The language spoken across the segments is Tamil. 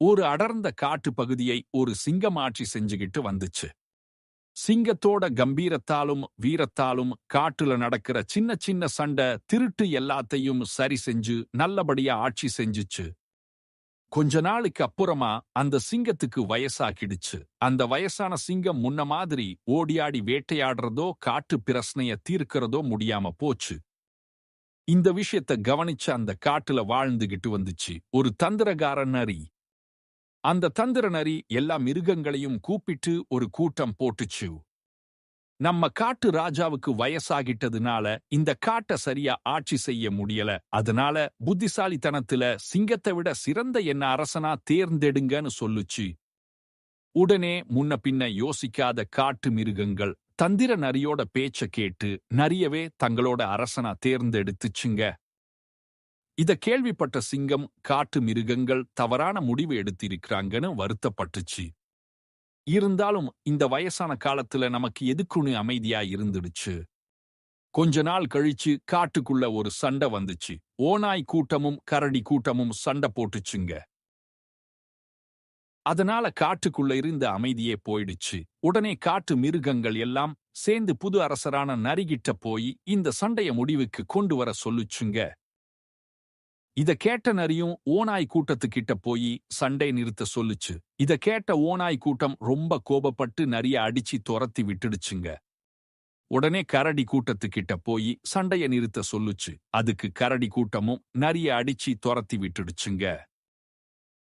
ஒரு அடர்ந்த காட்டு பகுதியை ஒரு சிங்கம் ஆட்சி செஞ்சுகிட்டு வந்துச்சு. சிங்கத்தோட கம்பீரத்தாலும் வீரத்தாலும் காட்டுல நடக்கிற சின்ன சின்ன சண்டை திருட்டு எல்லாத்தையும் சரி செஞ்சு நல்லபடியா ஆட்சி செஞ்சுச்சு. கொஞ்ச நாளுக்கு அப்புறமா அந்த சிங்கத்துக்கு வயசாகிடுச்சு. அந்த வயசான சிங்கம் முன்ன மாதிரி ஓடியாடி வேட்டையாடுறதோ காட்டு பிரச்சனைய தீர்க்கிறதோ முடியாம போச்சு. இந்த விஷயத்த கவனிச்ச அந்த காட்டுல வாழ்ந்துகிட்டு வந்துச்சு ஒரு தந்திரகார நரி. அந்த தந்திர நரி எல்லா மிருகங்களையும் கூப்பிட்டு ஒரு கூட்டம் போட்டுச்சு. நம்ம காட்டு ராஜாவுக்கு வயசாகிட்டதுனால இந்த காட்டை சரியா ஆட்சி செய்ய முடியல. அதனால புத்திசாலித்தனத்துல சிங்கத்தை விட சிறந்த என்ன அரசனா தேர்ந்தெடுங்கன்னு சொல்லுச்சு. உடனே முன்ன பின்ன யோசிக்காத காட்டு மிருகங்கள் தந்திர நரியோட பேச்ச கேட்டு நரியவே தங்களோட அரசனா தேர்ந்தெடுத்துச்சுங்க. இத கேள்விப்பட்ட சிங்கம் காட்டு மிருகங்கள் தவறான முடிவு எடுத்திருக்கிறாங்கன்னு வருத்தப்பட்டுச்சு. இருந்தாலும் இந்த வயசான காலத்துல நமக்கு எதுக்குன்னு அமைதியா இருந்துடுச்சு. கொஞ்ச நாள் கழிச்சு காட்டுக்குள்ள ஒரு சண்டை வந்துச்சு. ஓநாய் கூட்டமும் கரடி கூட்டமும் சண்டை போட்டுச்சுங்க. அதனால காட்டுக்குள்ள இருந்த அமைதியே போயிடுச்சு. உடனே காட்டு மிருகங்கள் எல்லாம் சேர்ந்து புது அரசரான நரிகிட்ட போய் இந்த சண்டைய முடிவுக்கு கொண்டு வர சொல்லுச்சுங்க. இத கேட்ட நரியும் ஓநாய் கூட்டத்துக்கிட்ட போய் சண்டை நிறுத்த சொல்லுச்சு. இத கேட்ட ஓநாய் கூட்டம் ரொம்ப கோபப்பட்டு நரிய அடிச்சு துரத்தி விட்டுடுச்சுங்க. உடனே கரடி கூட்டத்துக்கிட்ட போய் சண்டைய நிறுத்த சொல்லுச்சு. அதுக்கு கரடி கூட்டமும் நரிய அடிச்சு துரத்தி விட்டுடுச்சுங்க.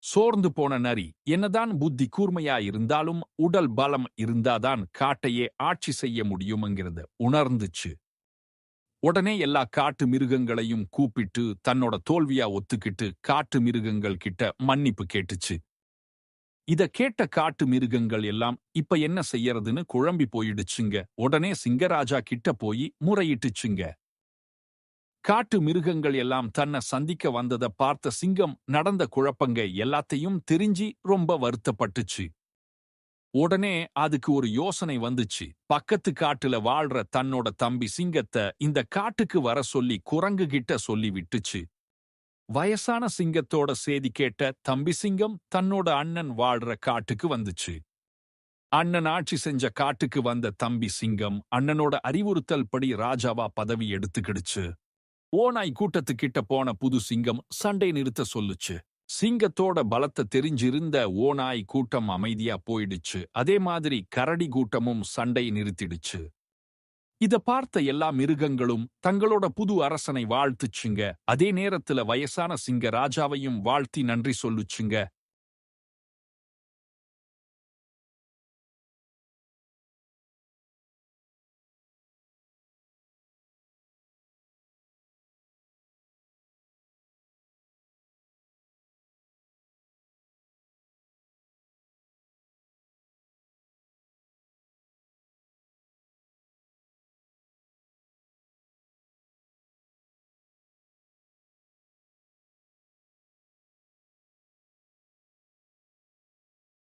சோர்ந்து போன நரி என்னதான் புத்தி கூர்மையா இருந்தாலும் உடல் பலம் இருந்தாதான் காட்டையே ஆட்சி செய்ய முடியும்ங்கிறத உணர்ந்துச்சு. உடனே எல்லா காட்டு மிருகங்களையும் கூப்பிட்டு தன்னோட தோல்வியா ஒத்துக்கிட்டு காட்டு மிருகங்கள் கிட்ட மன்னிப்பு கேட்டுச்சு. இத கேட்ட காட்டு மிருகங்கள் எல்லாம் இப்ப என்ன செய்யறதுன்னு குழம்பி போயிடுச்சுங்க. உடனே சிங்கராஜா கிட்ட போய் முறையிட்டுச்சுங்க. காட்டு மிருகங்கள் எல்லாம் தன்னை சந்திக்க வந்தத பார்த்த சிங்கம் நடந்த குழப்பங்க எல்லாத்தையும் தெரிஞ்சு ரொம்ப வருத்தப்பட்டுச்சு. உடனே அதுக்கு ஒரு யோசனை வந்துச்சு. பக்கத்து காட்டுல வாழ்ற தன்னோட தம்பி சிங்கத்தை இந்த காட்டுக்கு வர சொல்லி குரங்கு கிட்ட சொல்லி விட்டுச்சு. வயசான சிங்கத்தோட சேதி கேட்ட தம்பி சிங்கம் தன்னோட அண்ணன் வாழ்ற காட்டுக்கு வந்துச்சு. அண்ணன் ஆட்சி செஞ்ச காட்டுக்கு வந்த தம்பி சிங்கம் அண்ணனோட அறிவுறுத்தல் படி ராஜாவா பதவி எடுத்துக்கிடுச்சு. ஓநாய் கூட்டத்துக்கிட்ட போன புது சிங்கம் சண்டை நிறுத்த சொல்லுச்சு. சிங்கத்தோட பலத்தை தெரிஞ்சிருந்த ஓநாய் கூட்டம் அமைதியா போயிடுச்சு. அதே மாதிரி கரடி கூட்டமும் சண்டை நிறுத்திடுச்சு. இத பார்த்த எல்லா மிருகங்களும் தங்களோட புது அரசனை வாழ்த்துச்சுங்க. அதே நேரத்துல வயசான சிங்க ராஜாவையும் வாழ்த்தி நன்றி சொல்லுச்சுங்க.